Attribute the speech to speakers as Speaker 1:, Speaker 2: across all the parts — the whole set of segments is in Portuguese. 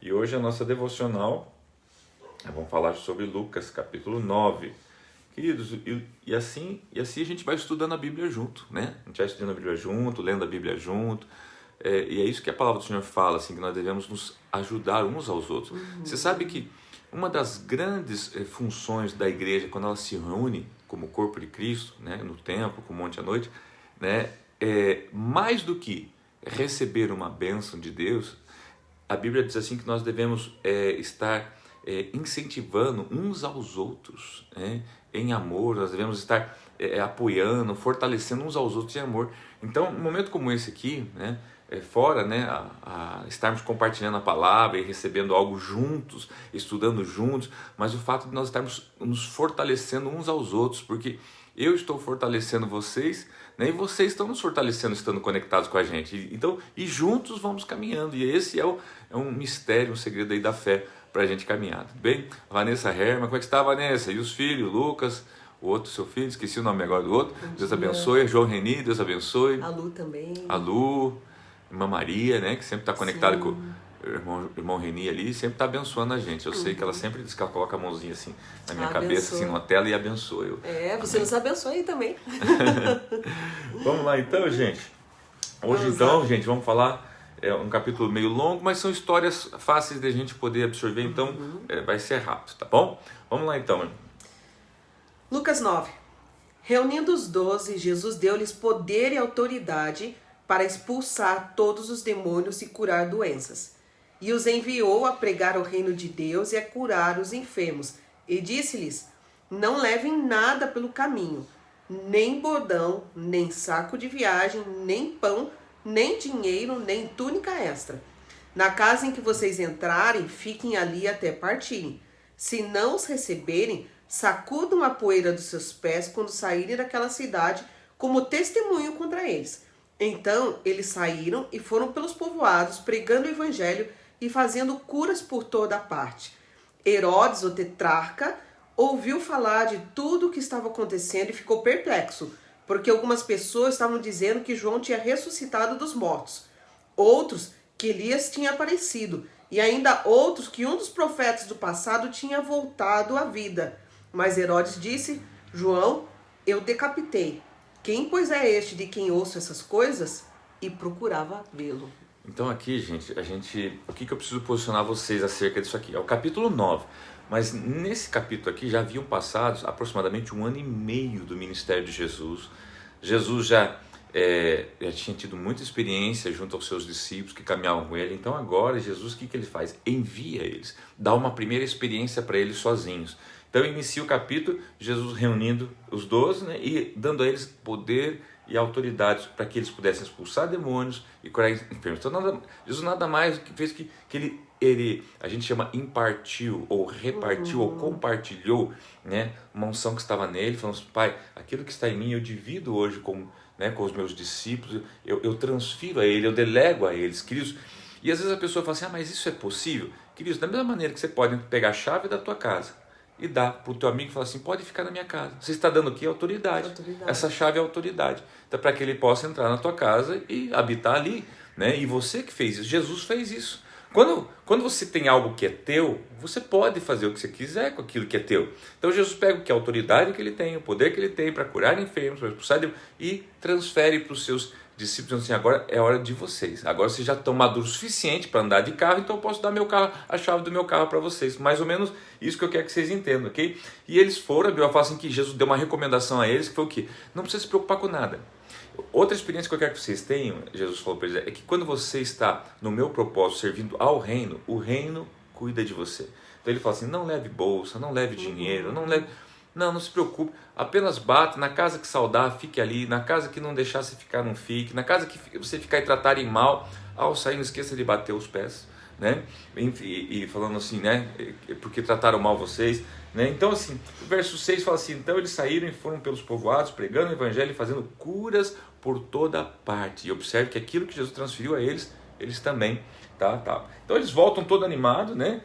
Speaker 1: E hoje a nossa devocional, vamos falar sobre Lucas capítulo 9. Queridos, e assim a gente vai estudando a Bíblia junto, né? A gente vai estudando a Bíblia junto, lendo a Bíblia junto. E é isso que a palavra do Senhor fala, assim, que nós devemos nos ajudar uns aos outros. Você sabe que uma das grandes funções da igreja, quando ela se reúne como corpo de Cristo, né, no templo, com um monte à noite, né, mais do que receber uma bênção de Deus, a Bíblia diz assim que nós devemos estar incentivando uns aos outros, né, em amor. Nós devemos estar apoiando, fortalecendo uns aos outros em amor. Então, um momento como esse aqui, né, fora, né, a estarmos compartilhando a palavra e recebendo algo juntos, estudando juntos, mas o fato de nós estarmos nos fortalecendo uns aos outros, porque eu estou fortalecendo vocês, né, e vocês estão nos fortalecendo, estando conectados com a gente. Então, e juntos vamos caminhando, e esse é um mistério, um segredo aí da fé para a gente caminhar, tudo bem? Vanessa Herman, como é que está, Vanessa? E os filhos, Lucas, o outro seu filho, esqueci o nome agora do outro. Deus abençoe. João Reni, Deus abençoe.
Speaker 2: A Lu também.
Speaker 1: A Lu, irmã Maria, né, que sempre está conectada com o irmão Reni ali, sempre está abençoando a gente. Eu sei que ela sempre diz que ela coloca a mãozinha assim na minha cabeça, assim, numa tela, e abençoa eu.
Speaker 2: Você nos abençoe aí também.
Speaker 1: Vamos lá então, gente. Hoje então, gente, vamos falar, um capítulo meio longo, mas são histórias fáceis de a gente poder absorver, então vai ser rápido, tá bom? Vamos lá então.
Speaker 2: Lucas 9. Reunindo os 12, Jesus deu-lhes poder e autoridade para expulsar todos os demônios e curar doenças. E os enviou a pregar o reino de Deus e a curar os enfermos. E disse-lhes: não levem nada pelo caminho, nem bordão, nem saco de viagem, nem pão, nem dinheiro, nem túnica extra. Na casa em que vocês entrarem, fiquem ali até partirem. Se não os receberem, sacudam a poeira dos seus pés quando saírem daquela cidade, como testemunho contra eles. Então eles saíram e foram pelos povoados, pregando o evangelho e fazendo curas por toda a parte. Herodes, o tetrarca, ouviu falar de tudo o que estava acontecendo e ficou perplexo, porque algumas pessoas estavam dizendo que João tinha ressuscitado dos mortos, outros que Elias tinha aparecido, e ainda outros que um dos profetas do passado tinha voltado à vida. Mas Herodes disse: João, eu decapitei. Quem, pois, é este de quem ouço essas coisas? E procurava vê-lo.
Speaker 1: Então aqui, gente, o que eu preciso posicionar vocês acerca disso aqui? É o capítulo 9, mas nesse capítulo aqui já haviam passado aproximadamente 1 ano e meio do ministério de Jesus. Jesus já tinha tido muita experiência junto aos seus discípulos que caminhavam com ele. Então agora Jesus, o que ele faz? Envia eles, dá uma primeira experiência para eles sozinhos. Então inicia o capítulo, Jesus reunindo os 12, né, e dando a eles poder e autoridade para que eles pudessem expulsar demônios e curar enfermos. Então Jesus nada mais que fez que ele, a gente chama, impartiu, ou repartiu, ou compartilhou, né, uma unção que estava nele, falando assim: Pai, aquilo que está em mim eu divido hoje com os meus discípulos, eu transfiro a ele, eu delego a eles, queridos. E às vezes a pessoa fala assim: mas isso é possível? Queridos, da mesma maneira que você pode pegar a chave da tua casa e dar para o teu amigo e falar assim: pode ficar na minha casa. Você está dando o quê? Autoridade. Essa chave é autoridade. Então, para que ele possa entrar na tua casa e habitar ali, né? E você que fez isso, Jesus fez isso. Quando você tem algo que é teu, você pode fazer o que você quiser com aquilo que é teu. Então Jesus pega o que é a autoridade que ele tem, o poder que ele tem para curar enfermos, para expulsar demônios, e transfere para os seus discípulos, assim: agora é hora de vocês. Agora vocês já estão maduros o suficiente para andar de carro, então eu posso dar a chave do meu carro para vocês. Mais ou menos isso que eu quero que vocês entendam, ok? E eles foram, a Bíblia fala assim que Jesus deu uma recomendação a eles, que foi o quê? Não precisa se preocupar com nada. Outra experiência que eu quero que vocês tenham, Jesus falou para eles, é que quando você está no meu propósito, servindo ao reino, o reino cuida de você. Então ele fala assim: não leve bolsa, não leve dinheiro, não se preocupe, apenas bata, na casa que saudar, fique ali, na casa que não deixar você ficar, não fique, na casa que você ficar e tratarem mal, ao sair não esqueça de bater os pés, né? E falando assim, né, porque trataram mal vocês, né? Então assim, o verso 6 fala assim: então eles saíram e foram pelos povoados, pregando o evangelho e fazendo curas por toda parte. E observe que aquilo que Jesus transferiu a eles, eles também, tá? Então eles voltam todo animados, né?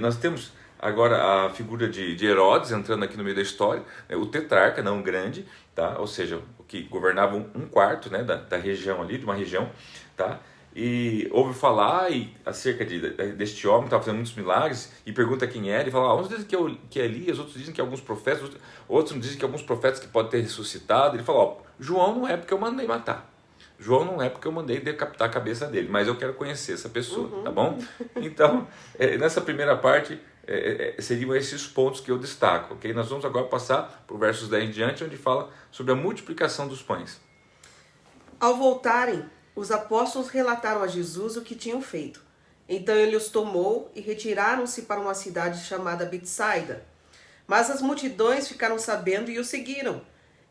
Speaker 1: Nós temos agora a figura de Herodes entrando aqui no meio da história, né? O tetrarca, não o grande, tá? Ou seja, o que governava um quarto, né, da região ali, de uma região, tá? e ouve falar acerca deste homem que estava fazendo muitos milagres e pergunta quem era e fala, uns dizem que é Elias, outros dizem que é alguns profetas, outros dizem que é alguns profetas que podem ter ressuscitado. Ele fala, João não é porque eu mandei matar. João não é porque eu mandei decapitar a cabeça dele, mas eu quero conhecer essa pessoa, tá bom? Então, nessa primeira parte, seriam esses pontos que eu destaco, ok? Nós vamos agora passar para o versos 10 em diante, onde fala sobre a multiplicação dos pães.
Speaker 2: Ao voltarem, os apóstolos relataram a Jesus o que tinham feito. Então ele os tomou e retiraram-se para uma cidade chamada Betsaida. Mas as multidões ficaram sabendo e o seguiram.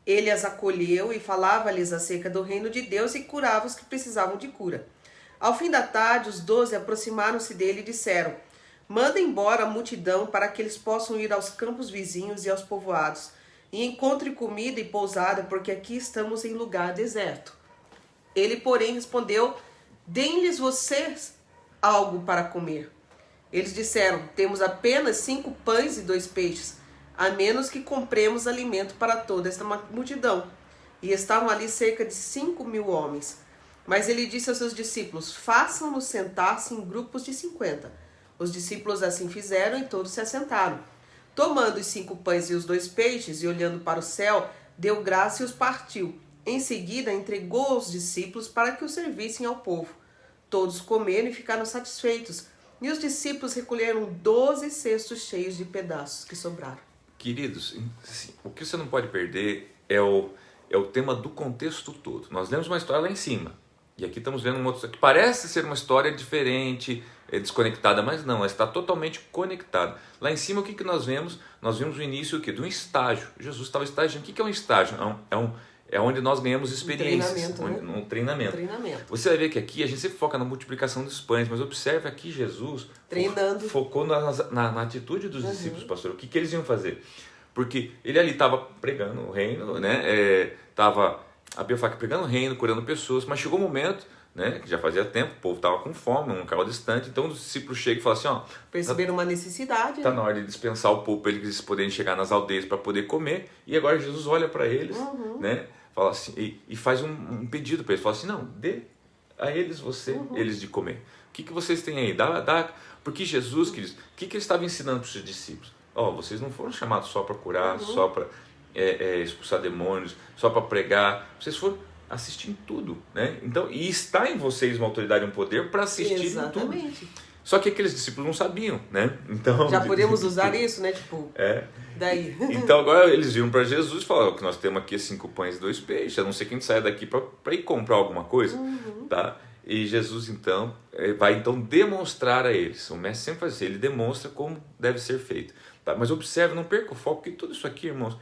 Speaker 2: Ele as acolheu e falava-lhes acerca do reino de Deus e curava os que precisavam de cura. Ao fim da tarde, os 12 aproximaram-se dele e disseram, manda embora a multidão para que eles possam ir aos campos vizinhos e aos povoados, e encontrem comida e pousada, porque aqui estamos em lugar deserto. Ele, porém, respondeu, deem-lhes vocês algo para comer. Eles disseram, temos apenas 5 pães e 2 peixes, a menos que compremos alimento para toda esta multidão. E estavam ali cerca de 5.000 homens. Mas ele disse aos seus discípulos, façam-nos sentar-se em grupos de 50. Os discípulos assim fizeram e todos se assentaram. Tomando os 5 pães e os 2 peixes e olhando para o céu, deu graça e os partiu. Em seguida entregou aos discípulos para que os servissem ao povo. Todos comeram e ficaram satisfeitos. E os discípulos recolheram 12 cestos cheios de pedaços que sobraram.
Speaker 1: Queridos, assim, o que você não pode perder é o tema do contexto todo. Nós lemos uma história lá em cima, e aqui estamos vendo uma outra história que parece ser uma história diferente, desconectada, mas não, ela está totalmente conectada. Lá em cima o que nós vemos? Nós vimos o início de um estágio. Jesus estava estagiando. O que é um estágio? É onde nós ganhamos experiências, um treinamento. Você vai ver que aqui a gente sempre foca na multiplicação dos pães, mas observe aqui Jesus focou na atitude dos discípulos, pastor. O que eles iam fazer? Porque ele ali estava pregando o reino, né? A Bíblia fala que pregando o reino, curando pessoas, mas chegou um momento, né, que já fazia tempo, o povo estava com fome, um local distante, então os discípulos chegam e falam assim,
Speaker 2: perceberam uma necessidade.
Speaker 1: Está na hora de dispensar o povo para eles poderem chegar nas aldeias para poder comer, e agora Jesus olha para eles, né? Fala assim, e faz um pedido para eles, fala assim, não, dê a eles eles de comer. O que vocês têm aí? Porque Jesus, queridos, o que ele estava ensinando para os seus discípulos? Vocês não foram chamados só para curar, só para expulsar demônios, só para pregar, vocês foram assistir em tudo, né? Então, e está em vocês uma autoridade e um poder para assistir em tudo. Só que aqueles discípulos não sabiam, né? Então,
Speaker 2: já podemos usar isso, né? Daí.
Speaker 1: Então agora eles viram para Jesus e falaram que nós temos aqui 5 pães e 2 peixes, a não ser que a gente saia daqui para ir comprar alguma coisa, tá? E Jesus então vai demonstrar a eles. O mestre sempre faz isso, ele demonstra como deve ser feito, tá? Mas observe, não perca o foco, que tudo isso aqui, irmãos,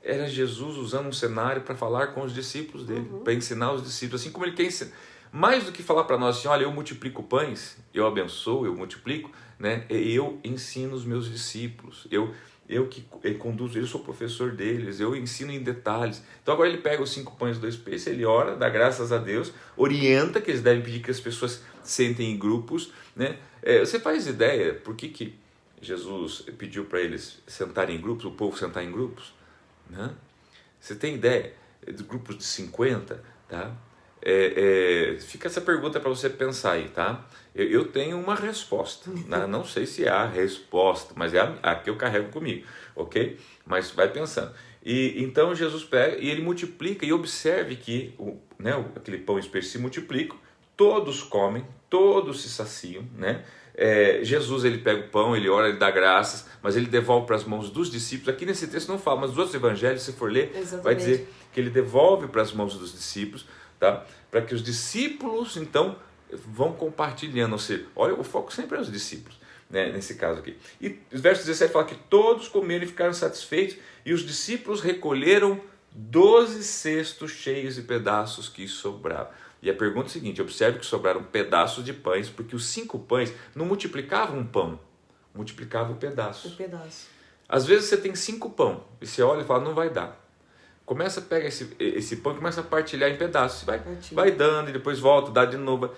Speaker 1: era Jesus usando um cenário para falar com os discípulos dele, para ensinar os discípulos, assim como ele quer ensinar. Mais do que falar para nós assim, olha, eu multiplico pães, eu abençoo, eu multiplico, né? Eu ensino os meus discípulos, eu que conduzo, eu sou professor deles, eu ensino em detalhes. Então agora ele pega os 5 pães e 2 peixes, ele ora, dá graças a Deus, orienta que eles devem pedir que as pessoas sentem em grupos, né? Você faz ideia por que Jesus pediu para eles sentarem em grupos, o povo sentar em grupos? Né? Você tem ideia de grupos de 50, tá? Fica essa pergunta para você pensar aí, tá? Eu tenho uma resposta, né? Não sei se é a resposta, mas é a que eu carrego comigo, ok? Mas vai pensando. E então Jesus pega e ele multiplica, e observe que aquele pão e os peixes se multiplicam, todos comem, todos se saciam, né? Jesus, ele pega o pão, ele ora, ele dá graças, mas ele devolve para as mãos dos discípulos. Aqui nesse texto não fala, mas nos outros evangelhos, se for ler, vai dizer que ele devolve para as mãos dos discípulos, tá? Para que os discípulos então vão compartilhando, ou seja, olha, o foco sempre é os discípulos, né, nesse caso aqui. E os versos 17 fala que todos comeram e ficaram satisfeitos, e os discípulos recolheram 12 cestos cheios de pedaços que sobravam. E a pergunta é a seguinte, observe que sobraram pedaços de pães, porque os 5 pães não multiplicavam um pão, multiplicavam o pedaço. Às vezes você tem 5 pão, e você olha e fala, não vai dar. Começa a pegar esse pão e começa a partilhar em pedaços, vai dando, e depois volta, dá de novo.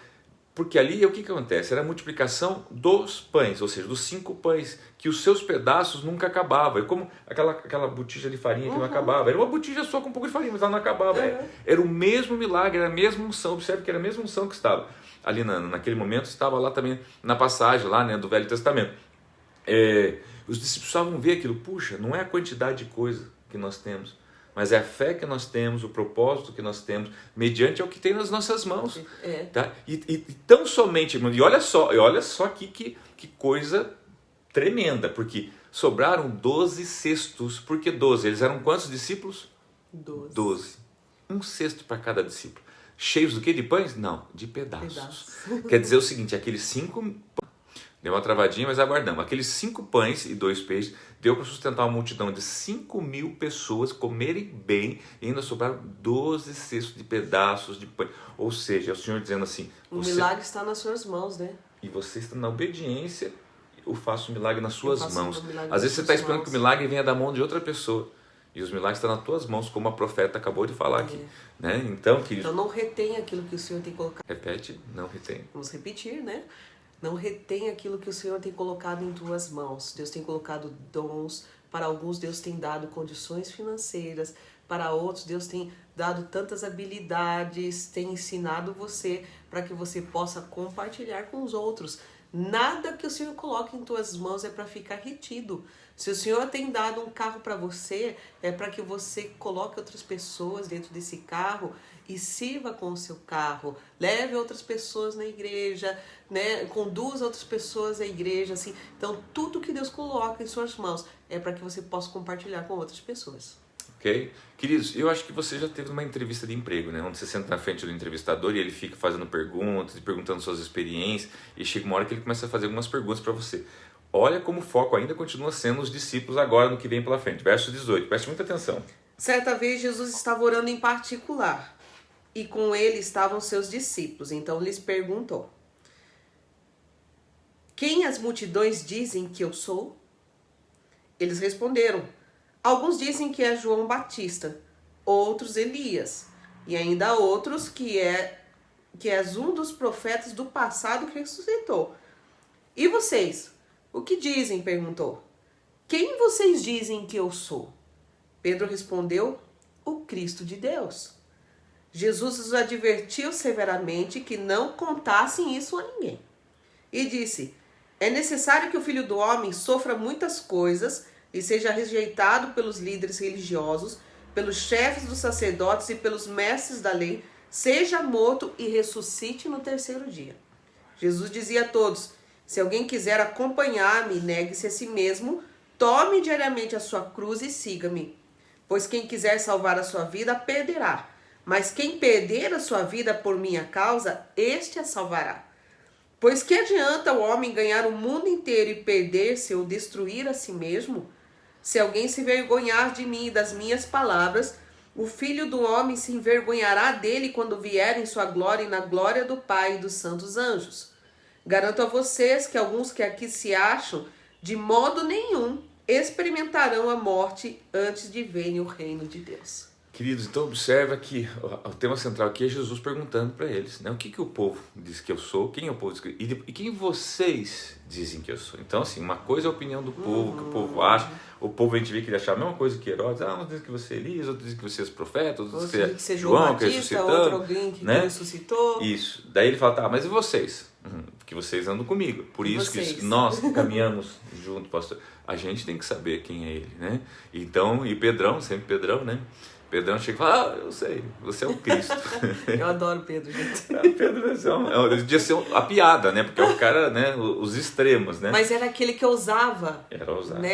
Speaker 1: Porque ali o que acontece? Era a multiplicação dos pães, ou seja, dos 5 pães, que os seus pedaços nunca acabavam. É como aquela botija de farinha que não acabava. Era uma botija só com um pouco de farinha, mas ela não acabava. Era o mesmo milagre, era a mesma unção. Observe que era a mesma unção que estava ali naquele momento, estava lá também na passagem lá, né, do Velho Testamento. Os discípulos precisavam ver aquilo. Puxa, não é a quantidade de coisa que nós temos, mas é a fé que nós temos, o propósito que nós temos, mediante ao que tem nas nossas mãos. Tá? E tão somente, e olha só aqui que coisa tremenda, porque sobraram 12 cestos. Por que 12? Eles eram quantos discípulos? 12. Um cesto para cada discípulo. Cheios do quê? De pães? Não, de pedaços. Quer dizer o seguinte, aqueles 5... Deu uma travadinha, mas aguardamos. Aqueles 5 pães e 2 peixes deu para sustentar uma multidão de 5.000 pessoas comerem bem e ainda sobraram 12 cestos de pedaços de pão. Ou seja, é o Senhor dizendo assim...
Speaker 2: O milagre está nas suas mãos, né?
Speaker 1: E você está na obediência, eu faço o milagre nas suas mãos. Às vezes você está esperando que o milagre venha da mão de outra pessoa. E os milagres estão nas tuas mãos, como a profeta acabou de falar aqui. Né? Então,
Speaker 2: não retém aquilo que o Senhor tem colocado.
Speaker 1: Repete, não retém.
Speaker 2: Vamos repetir, né? Não retém aquilo que o Senhor tem colocado em tuas mãos. Deus tem colocado dons. Para alguns, Deus tem dado condições financeiras. Para outros, Deus tem dado tantas habilidades, tem ensinado você para que você possa compartilhar com os outros. Nada que o Senhor coloque em tuas mãos é para ficar retido. Se o Senhor tem dado um carro para você, é para que você coloque outras pessoas dentro desse carro e sirva com o seu carro. Leve outras pessoas na igreja, né? Conduza outras pessoas à igreja. Assim. Então, tudo que Deus coloca em suas mãos é para que você possa compartilhar com outras pessoas.
Speaker 1: Ok? Queridos, eu acho que você já teve uma entrevista de emprego, né? Onde você senta na frente do entrevistador e ele fica fazendo perguntas e perguntando suas experiências, e chega uma hora que ele começa a fazer algumas perguntas para você. Olha como o foco ainda continua sendo os discípulos agora no que vem pela frente. Verso 18, preste muita atenção.
Speaker 2: Certa vez Jesus estava orando em particular e com ele estavam seus discípulos. Então lhes perguntou: quem as multidões dizem que eu sou? Eles responderam: alguns dizem que é João Batista, outros Elias, e ainda outros que és um dos profetas do passado que ressuscitou. E vocês? O que dizem? Perguntou. Quem vocês dizem que eu sou? Pedro respondeu: o Cristo de Deus. Jesus os advertiu severamente que não contassem isso a ninguém. E disse: é necessário que o Filho do Homem sofra muitas coisas e seja rejeitado pelos líderes religiosos, pelos chefes dos sacerdotes e pelos mestres da lei, seja morto e ressuscite no terceiro dia. Jesus dizia a todos: se alguém quiser acompanhar-me, negue-se a si mesmo, tome diariamente a sua cruz e siga-me. Pois quem quiser salvar a sua vida, a perderá. Mas quem perder a sua vida por minha causa, este a salvará. Pois que adianta o homem ganhar o mundo inteiro e perder-se ou destruir a si mesmo? Se alguém se envergonhar de mim e das minhas palavras, o Filho do Homem se envergonhará dele quando vier em sua glória e na glória do Pai e dos santos anjos. Garanto a vocês que alguns que aqui se acham, de modo nenhum, experimentarão a morte antes de verem o reino de Deus.
Speaker 1: Queridos, então observa que o tema central aqui é Jesus perguntando para eles, né? O que o povo diz que eu sou, quem é o povo diz que... e quem vocês dizem que eu sou. Então, assim, uma coisa é a opinião do povo, o que o povo acha. O povo a gente vê que ele achava a mesma coisa que Herodes. Uns dizem que você é Elias, outros dizem que você é profeta, outros dizem que você é João, que ressuscitou.
Speaker 2: Outro alguém que ressuscitou.
Speaker 1: Isso. Daí ele fala, tá, mas e vocês? Porque vocês andam comigo. Por isso que nós caminhamos junto, pastor. A gente tem que saber quem é ele, né? Então, e Pedrão, sempre Pedrão, né? Pedrão chega e fala, eu sei, você é o Cristo.
Speaker 2: Eu adoro Pedro, gente.
Speaker 1: Pedro devia ser a piada, né? Porque é o cara, né? Os extremos, né?
Speaker 2: Mas era aquele que ousava.
Speaker 1: Era ousado.
Speaker 2: Né?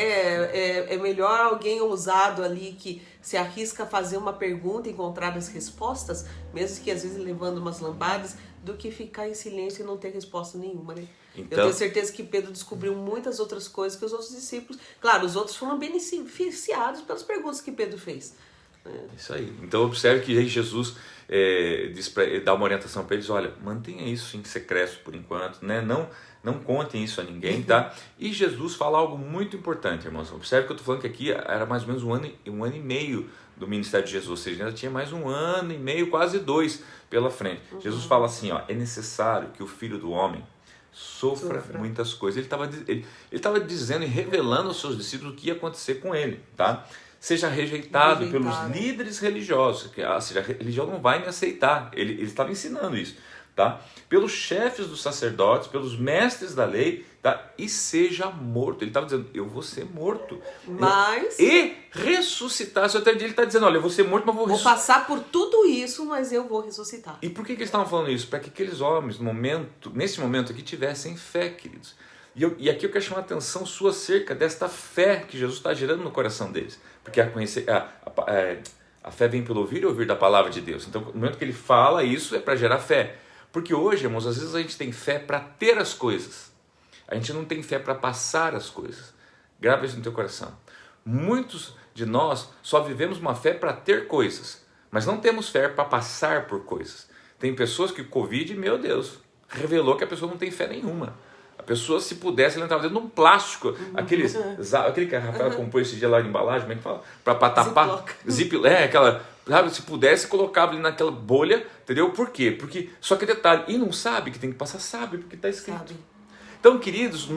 Speaker 2: É melhor alguém ousado ali que se arrisca a fazer uma pergunta e encontrar as respostas, mesmo que às vezes levando umas lambadas, do que ficar em silêncio e não ter resposta nenhuma, né? Então, eu tenho certeza que Pedro descobriu muitas outras coisas que os outros discípulos... Claro, os outros foram beneficiados pelas perguntas que Pedro fez.
Speaker 1: Isso aí. Então observe que aí Jesus dá uma orientação para eles, olha, mantenha isso em secreto por enquanto, né? não contem isso a ninguém, tá? E Jesus fala algo muito importante, irmãos. Observe que eu estou falando que aqui era mais ou menos um ano e meio do ministério de Jesus, ou seja, ainda tinha mais 1 ano e meio, quase 2 pela frente. Jesus fala assim, ó, é necessário que o Filho do Homem sofra muitas coisas. Ele estava dizendo e revelando aos seus discípulos o que ia acontecer com ele, tá? Seja rejeitado pelos líderes religiosos, ou seja, a religião não vai me aceitar. Ele estava ensinando isso, tá? Pelos chefes dos sacerdotes, pelos mestres da lei, tá? E seja morto. Ele estava dizendo, eu vou ser morto.
Speaker 2: Mas...
Speaker 1: E ressuscitar. Se até dia ele está dizendo, olha, eu vou ser morto, mas
Speaker 2: vou passar por tudo isso, mas eu vou ressuscitar.
Speaker 1: E por que eles estavam falando isso? Para que aqueles homens, nesse momento aqui, tivessem fé, queridos. E aqui eu quero chamar a atenção sua acerca desta fé que Jesus está gerando no coração deles. Porque a fé vem pelo ouvir e ouvir da palavra de Deus. Então, no momento que ele fala isso, é para gerar fé. Porque hoje, irmãos, às vezes a gente tem fé para ter as coisas. A gente não tem fé para passar as coisas. Grava isso no teu coração. Muitos de nós só vivemos uma fé para ter coisas, mas não temos fé para passar por coisas. Tem pessoas que o Covid, meu Deus, revelou que a pessoa não tem fé nenhuma. A pessoa, se pudesse, ela entrava dentro de um plástico, aquele que a Rafaela comprou esse dia lá de embalagem, como é que fala? Para tapar, aquela, sabe, se pudesse, colocava ali naquela bolha, entendeu? Por quê? Porque, só que detalhe, e não sabe que tem que passar, sabe, porque está escrito. Sabe. Então, queridos,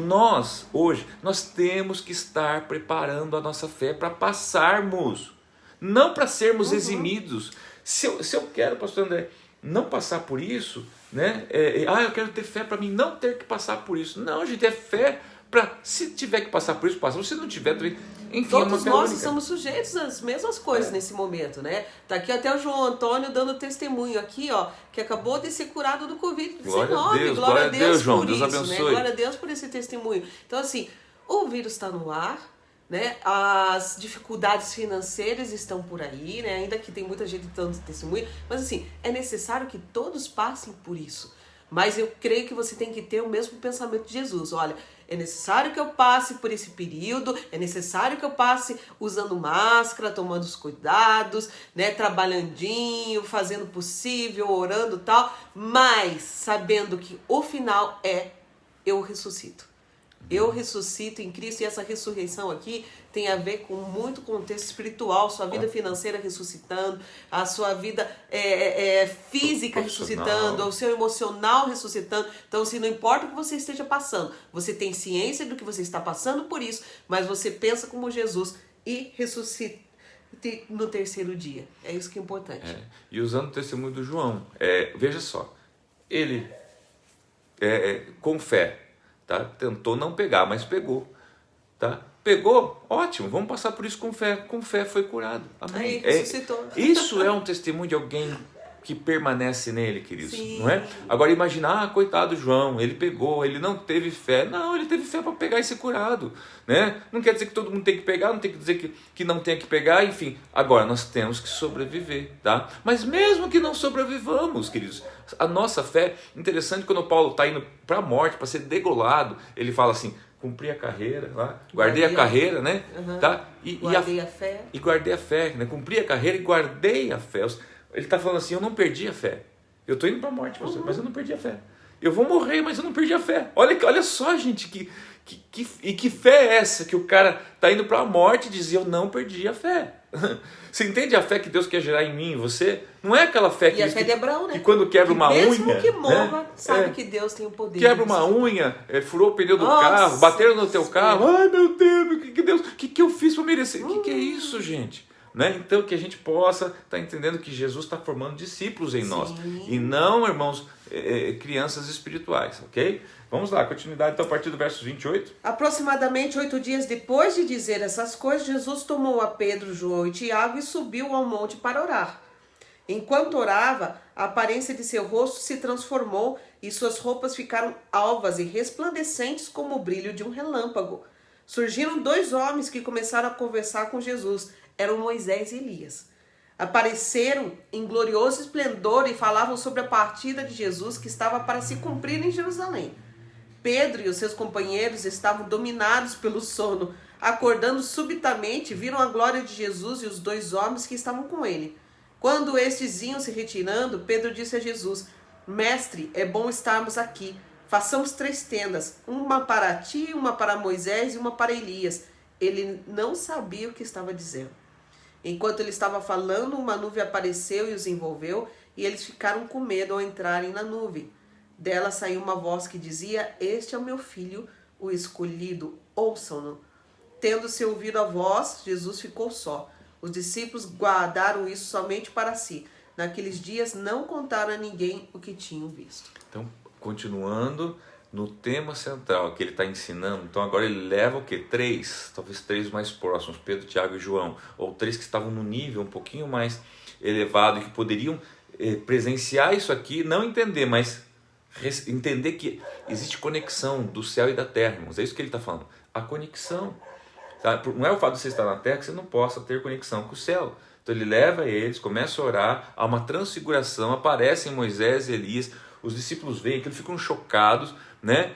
Speaker 1: hoje, nós temos que estar preparando a nossa fé para passarmos, não para sermos eximidos. Se eu quero, pastor André, não passar por isso, né? Eu quero ter fé para mim não ter que passar por isso. Não, gente, é fé para, se tiver que passar por isso, passa. Se não tiver, também, enfim.
Speaker 2: Todos nós estamos sujeitos às mesmas coisas nesse momento, né? Tá aqui até o João Antônio dando testemunho aqui, ó, que acabou de ser curado do Covid-19.
Speaker 1: Glória a Deus, João, Deus abençoe.
Speaker 2: Né? Glória a Deus por esse testemunho. Então, assim, o vírus está no ar, né? As dificuldades financeiras estão por aí, né? Ainda que tem muita gente dando testemunho, mas assim, é necessário que todos passem por isso. Mas eu creio que você tem que ter o mesmo pensamento de Jesus. Olha, é necessário que eu passe por esse período, é necessário que eu passe usando máscara, tomando os cuidados, né, trabalhandinho, fazendo o possível, orando e tal, mas sabendo que o final é eu ressuscito. Eu ressuscito em Cristo, e essa ressurreição aqui tem a ver com muito contexto espiritual, sua vida financeira ressuscitando, a sua vida física ressuscitando, o seu emocional ressuscitando. Então, assim, não importa o que você esteja passando, você tem ciência do que você está passando por isso, mas você pensa como Jesus e ressuscita no terceiro dia. É isso que é importante.
Speaker 1: E usando o testemunho do João, veja só, ele com fé, tá? Tentou não pegar, mas pegou, tá? Pegou, ótimo, vamos passar por isso com fé. Com fé foi curado. Amém.
Speaker 2: Aí, ressuscitou.
Speaker 1: Isso é um testemunho de alguém que permanece nele, queridos.
Speaker 2: Sim.
Speaker 1: Não é? Agora imagina, coitado João, ele pegou, ele não teve fé. Não, ele teve fé para pegar e ser curado, né? Não quer dizer que todo mundo tem que pegar, não tem que dizer que não tenha que pegar, enfim. Agora nós temos que sobreviver, tá? Mas mesmo que não sobrevivamos, queridos, a nossa fé, interessante, quando Paulo está indo para a morte, para ser degolado, ele fala assim, cumpri a carreira, lá, guardei a carreira, né? Tá?
Speaker 2: Guardei a fé.
Speaker 1: E guardei a fé, né? Cumpri a carreira e guardei a fé. Ele está falando assim, eu não perdi a fé. Eu estou indo para a morte, mas eu não perdi a fé. Eu vou morrer, mas eu não perdi a fé. Olha só, gente, que fé é essa? Que o cara está indo para a morte e diz, eu não perdi a fé. Você entende a fé que Deus quer gerar em mim, em você? Não é aquela fé que...
Speaker 2: E a fé de Abraão, né?
Speaker 1: Que quando quebra uma unha...
Speaker 2: Mesmo que morra, sabe que Deus tem o poder.
Speaker 1: Quebra uma unha, furou o pneu do carro, bateram no teu carro. Ai, meu Deus, o que eu fiz para merecer? O que é isso, gente? Né? Então, que a gente possa estar entendendo que Jesus está formando discípulos em nós. E não, irmãos, crianças espirituais, ok? Vamos lá, continuidade então a partir do verso 28.
Speaker 2: Aproximadamente 8 dias depois de dizer essas coisas, Jesus tomou a Pedro, João e Tiago e subiu ao monte para orar. Enquanto orava, a aparência de seu rosto se transformou e suas roupas ficaram alvas e resplandecentes como o brilho de um relâmpago. Surgiram 2 homens que começaram a conversar com Jesus. Eram Moisés e Elias. Apareceram em glorioso esplendor e falavam sobre a partida de Jesus que estava para se cumprir em Jerusalém. Pedro e os seus companheiros estavam dominados pelo sono. Acordando subitamente, viram a glória de Jesus e os 2 homens que estavam com ele. Quando estes iam se retirando, Pedro disse a Jesus, Mestre, é bom estarmos aqui. façamos 3 tendas, uma para ti, uma para Moisés e uma para Elias. Ele não sabia o que estava dizendo. Enquanto ele estava falando, uma nuvem apareceu e os envolveu, e eles ficaram com medo ao entrarem na nuvem. Dela saiu uma voz que dizia: este é o meu filho, o escolhido, ouçam-no. Tendo-se ouvido a voz, Jesus ficou só. Os discípulos guardaram isso somente para si. Naqueles dias não contaram a ninguém o que tinham visto.
Speaker 1: Então, continuando no tema central que ele está ensinando, então agora ele leva o quê? 3, talvez 3 mais próximos, Pedro, Tiago e João, ou 3 que estavam no nível um pouquinho mais elevado e que poderiam presenciar isso aqui, não entender, mas entender que existe conexão do céu e da terra, irmãos. É isso que ele está falando, a conexão. Tá? Não é o fato de você estar na terra que você não possa ter conexão com o céu. Então ele leva eles, começa a orar, há uma transfiguração, aparecem Moisés e Elias, os discípulos veem que eles ficam chocados, né?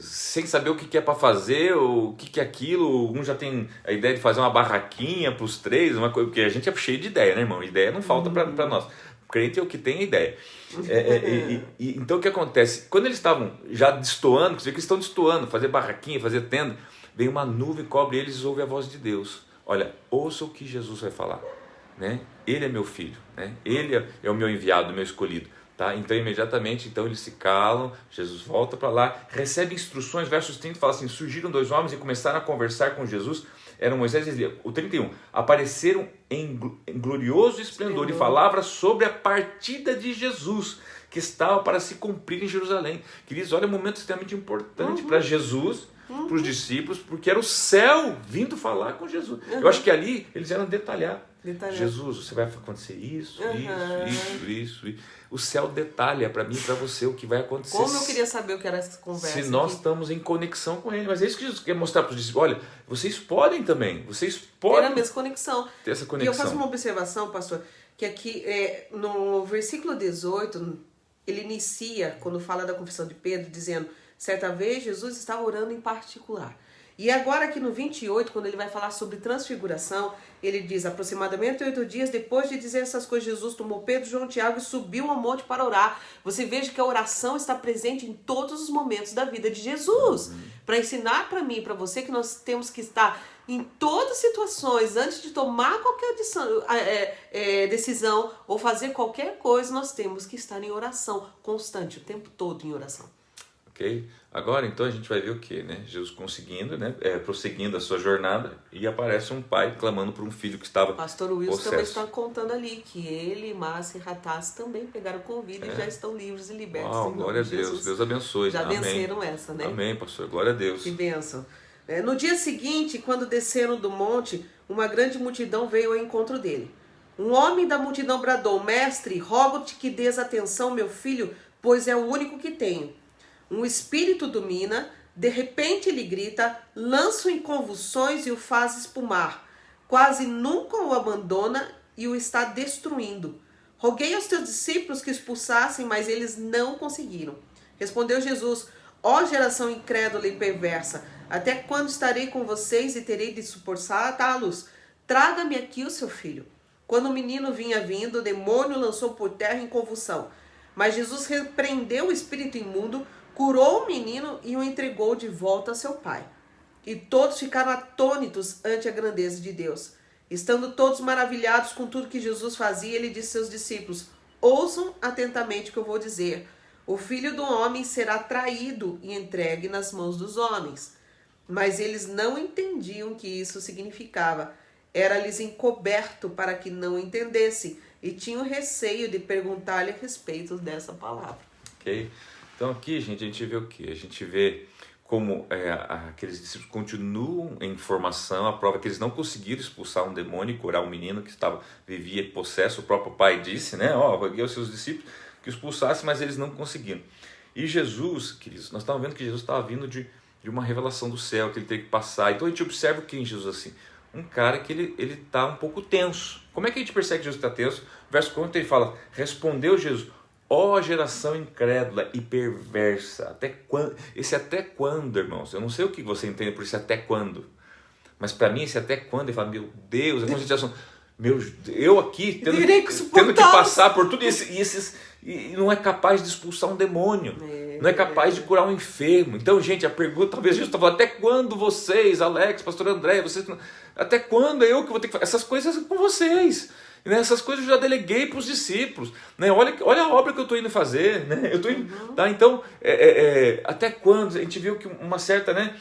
Speaker 1: Sem saber o que é para fazer, o que é aquilo. Um já tem a ideia de fazer uma barraquinha para os 3, uma coisa, porque a gente é cheio de ideia, né, irmão? Ideia não falta para nós. O crente é o que tem ideia. Então o que acontece? Quando eles estavam já destoando, você vê que eles estão destoando, fazer barraquinha, fazer tenda, vem uma nuvem, cobre eles e ouve a voz de Deus. Olha, ouça o que Jesus vai falar. Né? Ele é meu filho, né? Ele é o meu enviado, o meu escolhido. Tá? Então imediatamente eles se calam, Jesus volta para lá, recebe instruções, versos 30 fala assim: surgiram 2 homens e começaram a conversar com Jesus, eram Moisés e Elias. O 31, apareceram em glorioso esplendor e falavam sobre a partida de Jesus, que estava para se cumprir em Jerusalém. Queridos, olha, um momento extremamente importante para Jesus, para os discípulos, porque era o céu vindo falar com Jesus. Eu acho que ali eles eram detalhar. Jesus, você vai acontecer isso. O céu detalha para mim e para você o que vai acontecer.
Speaker 2: Como eu queria saber o que era essa conversa.
Speaker 1: Se nós estamos em conexão com Ele. Mas é isso que Jesus quer mostrar para os discípulos. Olha, vocês podem também. Vocês podem
Speaker 2: ter a mesma conexão.
Speaker 1: Ter essa conexão.
Speaker 2: E eu faço uma observação, pastor, que aqui no versículo 18, ele inicia, quando fala da confissão de Pedro, dizendo: certa vez Jesus estava orando em particular. E agora aqui no 28, quando ele vai falar sobre transfiguração, ele diz: aproximadamente 8 dias depois de dizer essas coisas, Jesus tomou Pedro, João e Tiago e subiu ao monte para orar. Você veja que a oração está presente em todos os momentos da vida de Jesus. Para ensinar para mim e para você que nós temos que estar em todas as situações, antes de tomar qualquer decisão ou fazer qualquer coisa, nós temos que estar em oração constante, o tempo todo em oração.
Speaker 1: Ok? Agora então a gente vai ver o que, né? Jesus conseguindo, né? Prosseguindo a sua jornada, e aparece um pai clamando por um filho que estava
Speaker 2: Pastor Wilson também está contando ali que ele, Márcia e Rataz também pegaram o convite e já estão livres e libertos.
Speaker 1: Uau, glória a Deus, Jesus. Deus abençoe.
Speaker 2: Já
Speaker 1: Amém.
Speaker 2: venceram essa, né?
Speaker 1: Amém, pastor, glória a Deus.
Speaker 2: Que bênção. No dia seguinte, quando desceram do monte, uma grande multidão veio ao encontro dele. Um homem da multidão bradou: mestre, rogo-te que dês atenção ao meu filho, pois é o único que tenho. Um espírito domina, de repente ele grita, lança-o em convulsões e o faz espumar. Quase nunca o abandona e o está destruindo. Roguei aos teus discípulos que o expulsassem, mas eles não conseguiram. Respondeu Jesus: ó geração incrédula e perversa, até quando estarei com vocês e terei de suportá-los? Traga-me aqui o seu filho. Quando o menino vinha vindo, o demônio lançou por terra em convulsão. Mas Jesus repreendeu o espírito imundo, curou o menino e o entregou de volta a seu pai. E todos ficaram atônitos ante a grandeza de Deus. Estando todos maravilhados com tudo que Jesus fazia, ele disse aos seus discípulos: ouçam atentamente o que eu vou dizer. O filho do homem será traído e entregue nas mãos dos homens. Mas eles não entendiam o que isso significava. Era-lhes encoberto para que não entendessem, e tinham receio de perguntar-lhe a respeito dessa palavra.
Speaker 1: Ok? Então aqui, gente, a gente vê o quê? A gente vê como aqueles discípulos continuam em formação, a prova que eles não conseguiram expulsar um demônio e curar um menino que vivia possesso. O próprio pai disse, né? Roguei aos seus discípulos que o expulsassem, mas eles não conseguiram. E Jesus, queridos, nós estamos vendo que Jesus estava vindo de uma revelação do céu, que ele teve que passar. Então a gente observa o que em Jesus assim? Um cara que ele está um pouco tenso. Como é que a gente percebe que Jesus está tenso? Verso 40 ele fala: respondeu Jesus: ó geração incrédula e perversa, até quando? Esse até quando, irmãos? Eu não sei o que você entende por esse até quando, mas para mim esse até quando, ele fala: meu Deus, é como se Eu aqui tendo que passar por tudo isso e não é capaz de expulsar um demônio, não é capaz de curar um enfermo. Então, gente, a pergunta, talvez Jesus está falando, até quando vocês, Alex, pastor André, até quando eu que vou ter que fazer essas coisas com vocês? Né? Essas coisas eu já deleguei para os discípulos, né? Olha a obra que eu estou indo fazer, né? Eu tô indo, tá? Então, até quando? A gente viu que uma certa, né,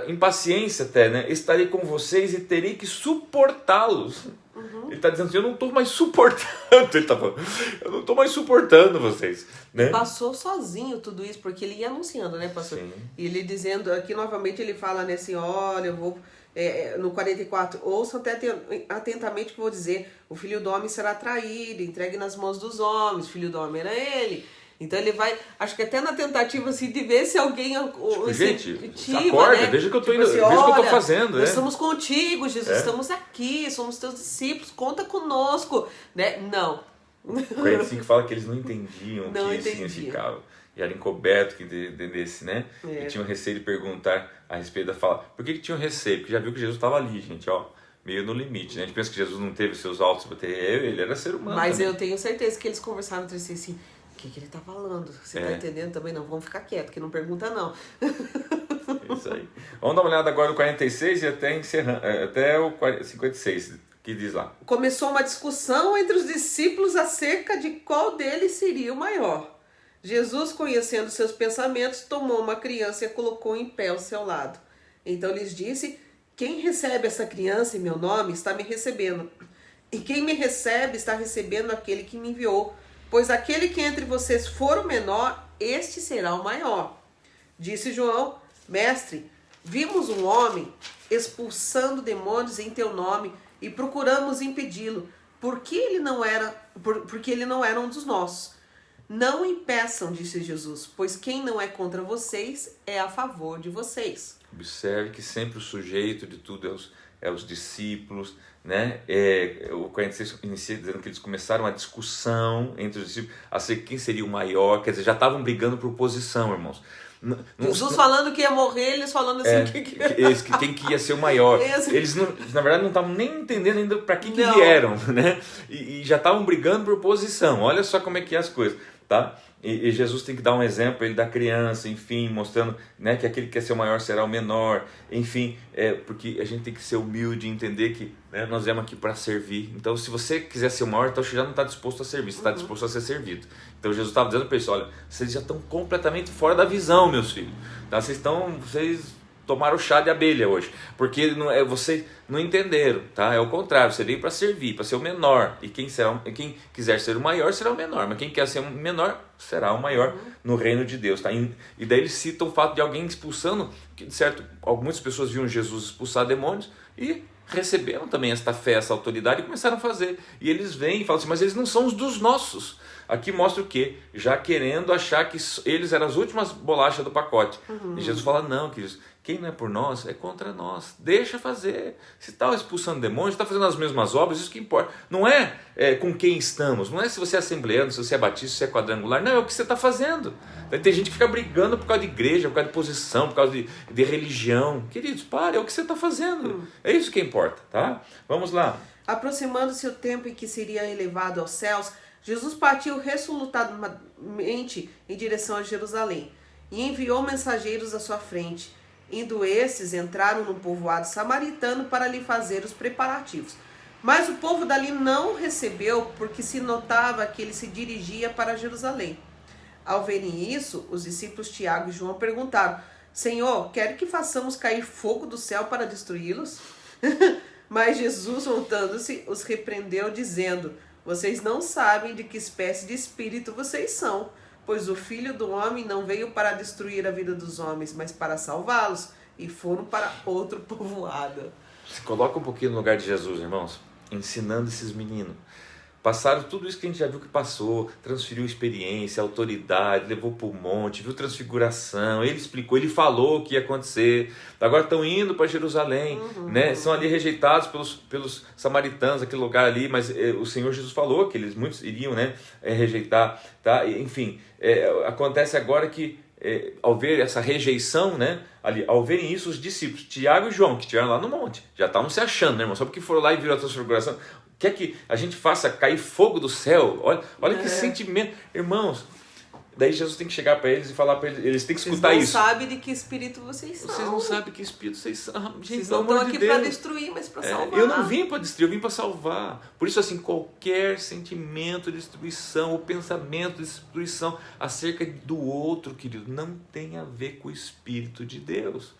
Speaker 1: impaciência até, né? Estarei com vocês e terei que suportá-los. Ele está dizendo assim, eu não estou mais suportando, ele tá falando, eu não estou mais suportando vocês, né?
Speaker 2: Passou sozinho tudo isso, porque ele ia anunciando, né, pastor?
Speaker 1: Sim.
Speaker 2: E ele dizendo, aqui novamente ele fala, né, assim, olha, eu vou, no 44, ouçam até atentamente o que eu vou dizer, o filho do homem será traído, entregue nas mãos dos homens, o filho do homem era ele. Então ele vai, acho que até na tentativa assim, de ver se alguém
Speaker 1: gente, acorda, né? Veja o que eu estou veja o que eu estou fazendo.
Speaker 2: Nós estamos contigo, Jesus, estamos aqui, somos teus discípulos, conta conosco. Né? Não.
Speaker 1: O 45 fala que eles não entendiam o que significava. E era encoberto que entendesse, né? E tinham receio de perguntar a respeito da fala. Por que tinham receio? Porque já viu que Jesus estava ali, gente, ó. Meio no limite, né? A gente pensa que Jesus não teve seus altos para ter ele era ser humano.
Speaker 2: Mas
Speaker 1: também.
Speaker 2: eu tenho certeza que eles conversaram entre si assim, o que ele tá falando? Você tá entendendo também? Não, vamos ficar quieto, que não pergunta não.
Speaker 1: É isso aí. Vamos dar uma olhada agora no 46 e até o 56, que diz lá.
Speaker 2: Começou uma discussão entre os discípulos acerca de qual deles seria o maior. Jesus, conhecendo seus pensamentos, tomou uma criança e a colocou em pé ao seu lado. Então lhes disse, quem recebe essa criança em meu nome está me recebendo. E quem me recebe está recebendo aquele que me enviou. Pois aquele que entre vocês for o menor, este será o maior. Disse João, mestre, vimos um homem expulsando demônios em teu nome e procuramos impedi-lo, porque ele não era um dos nossos. Não impeçam, disse Jesus, pois quem não é contra vocês é a favor de vocês.
Speaker 1: Observe que sempre o sujeito de tudo é os discípulos, né? O 46 inicia dizendo que eles começaram a discussão entre os discípulos acerca de quem seria o maior, quer dizer, já estavam brigando por posição, irmãos.
Speaker 2: Jesus falando que ia morrer, eles falando assim
Speaker 1: quem que ia ser o maior. Eles na verdade não estavam nem entendendo ainda para que vieram, né? E já estavam brigando por posição. Olha só como é que é as coisas, tá? E Jesus tem que dar um exemplo ele da criança, enfim, mostrando, né, que aquele que quer ser o maior será o menor, enfim, porque a gente tem que ser humilde e entender que, né, nós viemos aqui para servir. Então, se você quiser ser o maior, então você já não está disposto a servir, você está disposto a ser servido. Então, Jesus estava dizendo para eles, olha, vocês já estão completamente fora da visão, meus filhos. Tá? Vocês tomaram chá de abelha hoje, porque vocês não entenderam, tá? É o contrário, você veio para servir, para ser o menor, e quem quiser ser o maior será o menor, mas quem quer ser o menor será o maior no reino de Deus, tá? E daí eles citam o fato de alguém expulsando, que certo, algumas pessoas viam Jesus expulsar demônios e receberam também esta fé, essa autoridade e começaram a fazer, e eles vêm e falam assim, mas eles não são os dos nossos. Aqui mostra o quê? Já querendo achar que eles eram as últimas bolachas do pacote. E Jesus fala, não, queridos, quem não é por nós é contra nós. Deixa fazer. Se está expulsando demônios, está fazendo as mesmas obras, isso que importa. Não é com quem estamos, não é se você é assembleano, se você é batista, se você é quadrangular, não, é o que você está fazendo. Tem gente que fica brigando por causa de igreja, por causa de posição, por causa de religião. Queridos, é o que você está fazendo. É isso que importa, tá? Vamos lá.
Speaker 2: Aproximando-se o tempo em que seria elevado aos céus, Jesus partiu resolutamente em direção a Jerusalém e enviou mensageiros à sua frente. Indo estes, entraram no povoado samaritano para lhe fazer os preparativos. Mas o povo dali não o recebeu, porque se notava que ele se dirigia para Jerusalém. Ao verem isso, os discípulos Tiago e João perguntaram, Senhor, quer que façamos cair fogo do céu para destruí-los? Mas Jesus, voltando-se, os repreendeu, dizendo, vocês não sabem de que espécie de espírito vocês são, pois o Filho do Homem não veio para destruir a vida dos homens, mas para salvá-los, e foram para outro povoado.
Speaker 1: Se coloca um pouquinho no lugar de Jesus, irmãos, ensinando esses meninos. Passaram tudo isso que a gente já viu que passou, transferiu experiência, autoridade, levou para o monte, viu transfiguração, ele explicou, ele falou o que ia acontecer. Agora estão indo para Jerusalém, né? São ali rejeitados pelos samaritanos, aquele lugar ali, mas o Senhor Jesus falou que muitos iriam, né, rejeitar. Tá? Enfim, acontece agora que ao ver essa rejeição, né, ali, ao verem isso, os discípulos, Tiago e João, que estiveram lá no monte, já estavam se achando, né, irmão? Só porque foram lá e viram a transfiguração, quer que a gente faça cair fogo do céu? Olha que sentimento, irmãos. Daí Jesus tem que chegar para eles e falar para eles, eles têm que escutar isso.
Speaker 2: Vocês não sabem de que espírito vocês são.
Speaker 1: Vocês não sabem que espírito vocês são. Gente,
Speaker 2: vocês não estão aqui para destruir, mas para salvar.
Speaker 1: Eu não vim para destruir, eu vim para salvar. Por isso, assim, qualquer sentimento de destruição ou pensamento de destruição acerca do outro, querido, não tem a ver com o Espírito de Deus.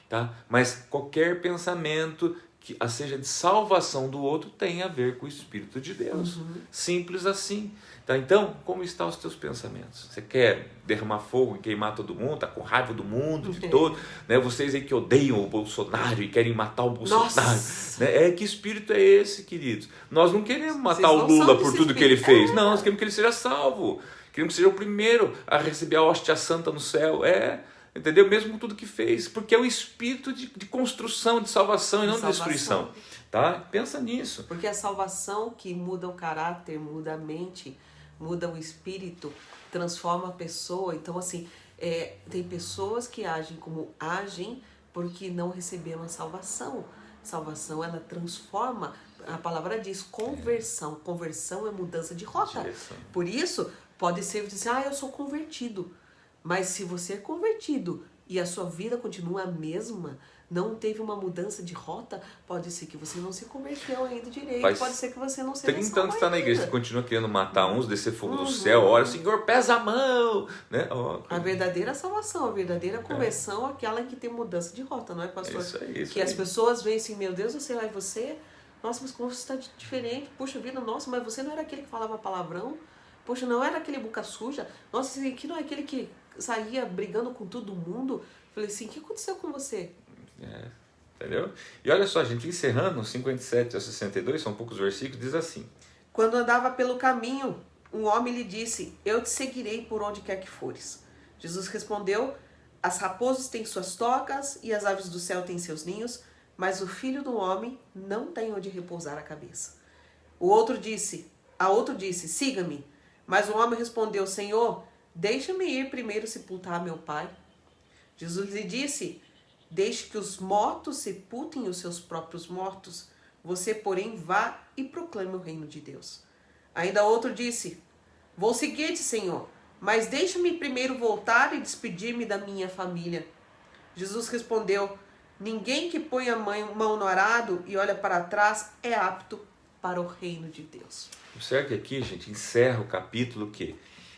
Speaker 1: Tá? Mas qualquer pensamento que seja de salvação do outro tem a ver com o Espírito de Deus. Simples assim. Tá? Então, como estão os teus pensamentos? Você quer derramar fogo e queimar todo mundo? Está com raiva do mundo, de todo? Né? Vocês aí que odeiam o Bolsonaro e querem matar o Bolsonaro. Né? Que espírito é esse, queridos? Nós não queremos matar o Lula por tudo que ele fez. Não, nós queremos que ele seja salvo. Queremos que seja o primeiro a receber a hóstia santa no céu. Entendeu? Mesmo tudo que fez. Porque é o espírito de construção, de salvação e não de destruição. Tá? Pensa nisso.
Speaker 2: Porque a salvação que muda o caráter, muda a mente, muda o espírito, transforma a pessoa. Então, assim, tem pessoas que agem como agem porque não receberam a salvação. Salvação, ela transforma. A palavra diz conversão. Conversão é mudança de rota.
Speaker 1: Direção.
Speaker 2: Por isso, pode ser dizer, eu sou convertido. Mas se você é convertido e a sua vida continua a mesma, não teve uma mudança de rota, pode ser que você não se converteu ainda direito, pode ser que você não seja
Speaker 1: 30 anos que está na igreja, você continua querendo matar uns, descer fogo do céu, ora, Senhor, pesa a mão, né?
Speaker 2: A verdadeira salvação, a verdadeira conversão, aquela que tem mudança de rota, não é, pastor?
Speaker 1: Isso
Speaker 2: que as pessoas veem assim, meu Deus, eu sei lá, e você? Nossa, mas como você está diferente? Puxa vida, nossa, mas você não era aquele que falava palavrão? Poxa, não era aquele boca suja? Nossa, esse aqui não é aquele que saía brigando com todo mundo? Falei assim, o que aconteceu com você?
Speaker 1: Entendeu? E olha só, gente, encerrando, 57 a 62, são poucos versículos, diz assim:
Speaker 2: Quando andava pelo caminho, um homem lhe disse, eu te seguirei por onde quer que fores. Jesus respondeu, as raposas têm suas tocas e as aves do céu têm seus ninhos, mas o filho do homem não tem onde repousar a cabeça. A outro disse, siga-me. Mas o homem respondeu, Senhor, deixa-me ir primeiro sepultar meu pai. Jesus lhe disse, deixe que os mortos sepultem os seus próprios mortos. Você, porém, vá e proclame o reino de Deus. Ainda outro disse, vou seguir-te, Senhor, mas deixa-me primeiro voltar e despedir-me da minha família. Jesus respondeu, ninguém que põe a mão no arado e olha para trás é apto para o reino de Deus.
Speaker 1: Observe que aqui, gente, encerra o capítulo que...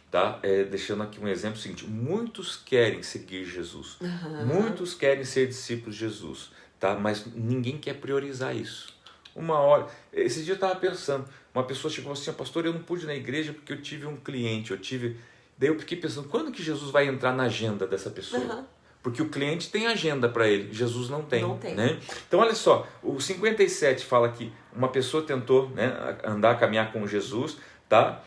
Speaker 1: Tá? Deixando aqui um exemplo seguinte, muitos querem seguir Jesus, muitos querem ser discípulos de Jesus, tá? Mas ninguém quer priorizar isso. Uma hora, esse dia eu estava pensando, uma pessoa chegou assim, pastor, eu não pude ir na igreja porque eu tive um cliente, daí eu fiquei pensando, quando que Jesus vai entrar na agenda dessa pessoa? Porque o cliente tem agenda para ele, Jesus não tem. Né? Então olha só, o 57 fala que uma pessoa tentou, né, caminhar com Jesus, tá?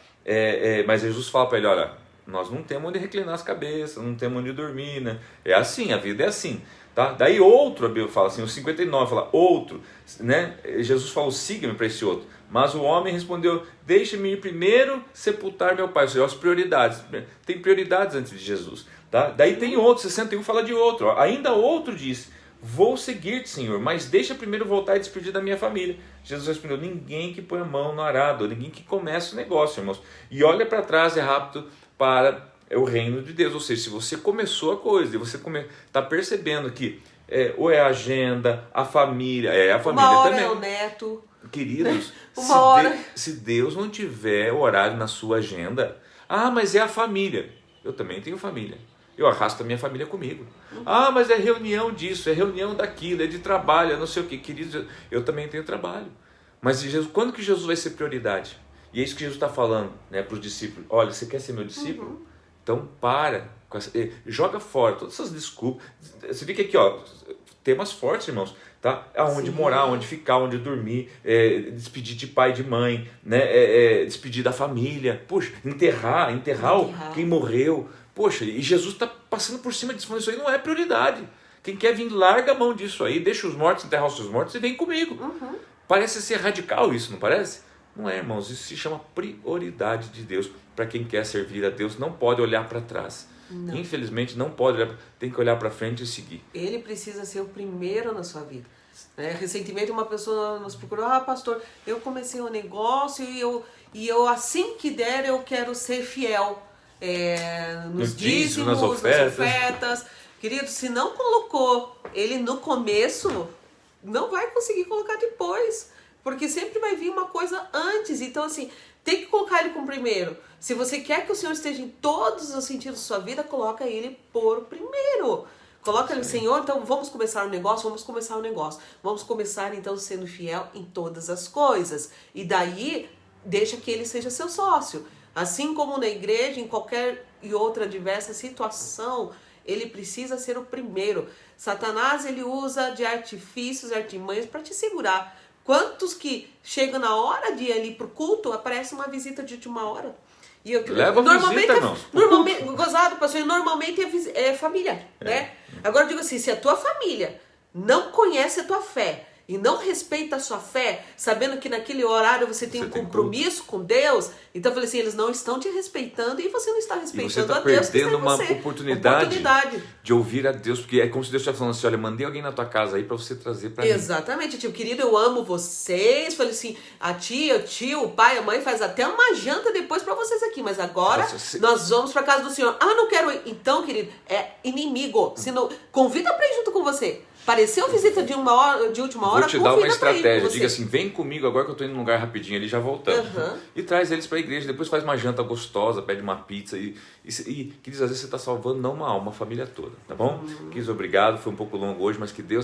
Speaker 1: Mas Jesus fala para ele, olha, nós não temos onde reclinar as cabeças, não temos onde dormir, né? É assim, a vida é assim, tá? Daí outro, a Bíblia fala assim, o 59 fala, outro, né? Jesus falou, siga-me para esse outro. Mas o homem respondeu, deixe-me ir primeiro sepultar meu pai. Ou seja, as prioridades, tem prioridades antes de Jesus, tá? Daí tem outro, 61 fala de outro, ó. Ainda outro diz, vou seguir-te, Senhor, mas deixa primeiro voltar e despedir da minha família. Jesus respondeu, ninguém que põe a mão no arado, ninguém que começa o negócio, irmãos. E olha para trás, é rápido para o reino de Deus. Ou seja, se você começou a coisa e você está percebendo que ou é a agenda, a família, a família
Speaker 2: uma hora
Speaker 1: também.
Speaker 2: É o neto.
Speaker 1: Queridos,
Speaker 2: hora.
Speaker 1: Se Deus não tiver horário na sua agenda, mas é a família. Eu também tenho família. Eu arrasto a minha família comigo. Mas é reunião disso, é reunião daquilo, é de trabalho, é não sei o que. Queridos, eu também tenho trabalho. Mas Jesus, quando que Jesus vai ser prioridade? E é isso que Jesus está falando, né, para os discípulos. Olha, você quer ser meu discípulo? Então para. Joga fora todas essas desculpas. Você fica aqui, ó, temas fortes, irmãos. Tá? Aonde morar, onde ficar, onde dormir, despedir de pai e de mãe, né? Despedir da família. Puxa, enterrar quem morreu. Poxa, e Jesus está passando por cima disso, falando, isso aí não é prioridade. Quem quer vir, larga a mão disso aí, deixa os mortos enterrar os seus mortos e vem comigo. Parece ser radical isso, não parece? Não é, irmãos, isso se chama prioridade de Deus. Para quem quer servir a Deus, não pode olhar para trás.
Speaker 2: Não.
Speaker 1: Infelizmente não pode olhar, tem que olhar para frente e seguir.
Speaker 2: Ele precisa ser o primeiro na sua vida. Recentemente uma pessoa nos procurou, pastor, eu comecei um negócio e eu assim que der eu quero ser fiel nos dízimos, nas ofertas. Querido, se não colocou ele no começo, não vai conseguir colocar depois, porque sempre vai vir uma coisa antes. Então assim, tem que colocar ele como primeiro. Se você quer que o Senhor esteja em todos os sentidos da sua vida, coloca ele por primeiro. Coloca ele, Senhor, então vamos começar o negócio, Vamos começar então sendo fiel em todas as coisas. E daí, deixa que ele seja seu sócio. Assim como na igreja, em qualquer e outra diversa situação, ele precisa ser o primeiro. Satanás, ele usa de artifícios, artimanhas para te segurar. Quantos que chegam na hora de ir ali pro culto, aparece uma visita de última hora. E eu,
Speaker 1: leva normalmente visita, não.
Speaker 2: Gozado, pastor, normalmente é família, né? Agora eu digo assim, se a tua família não conhece a tua fé e não respeita a sua fé, sabendo que naquele horário você tem um compromisso com Deus, então eu falei assim, eles não estão te respeitando e você não está respeitando a Deus.
Speaker 1: Você está perdendo uma oportunidade de ouvir a Deus, porque é como se Deus estivesse falando assim, olha, mandei alguém na tua casa aí para você trazer para mim.
Speaker 2: Exatamente, tipo, querido, eu amo vocês, falei assim, a tia, o tio, o pai, a mãe faz até uma janta depois para vocês aqui, mas agora nós vamos para casa do Senhor. Não quero ir. Então, querido, é inimigo, se não, convida para ir junto com você. Pareceu visita de última hora,
Speaker 1: vou te dar uma estratégia, diga assim, vem comigo agora que eu tô indo num lugar rapidinho ali, já voltamos. E traz eles para a igreja, depois faz uma janta gostosa, pede uma pizza e queridos, às vezes você está salvando não uma alma, uma família toda, tá bom? Queridos, obrigado, foi um pouco longo hoje, mas que Deus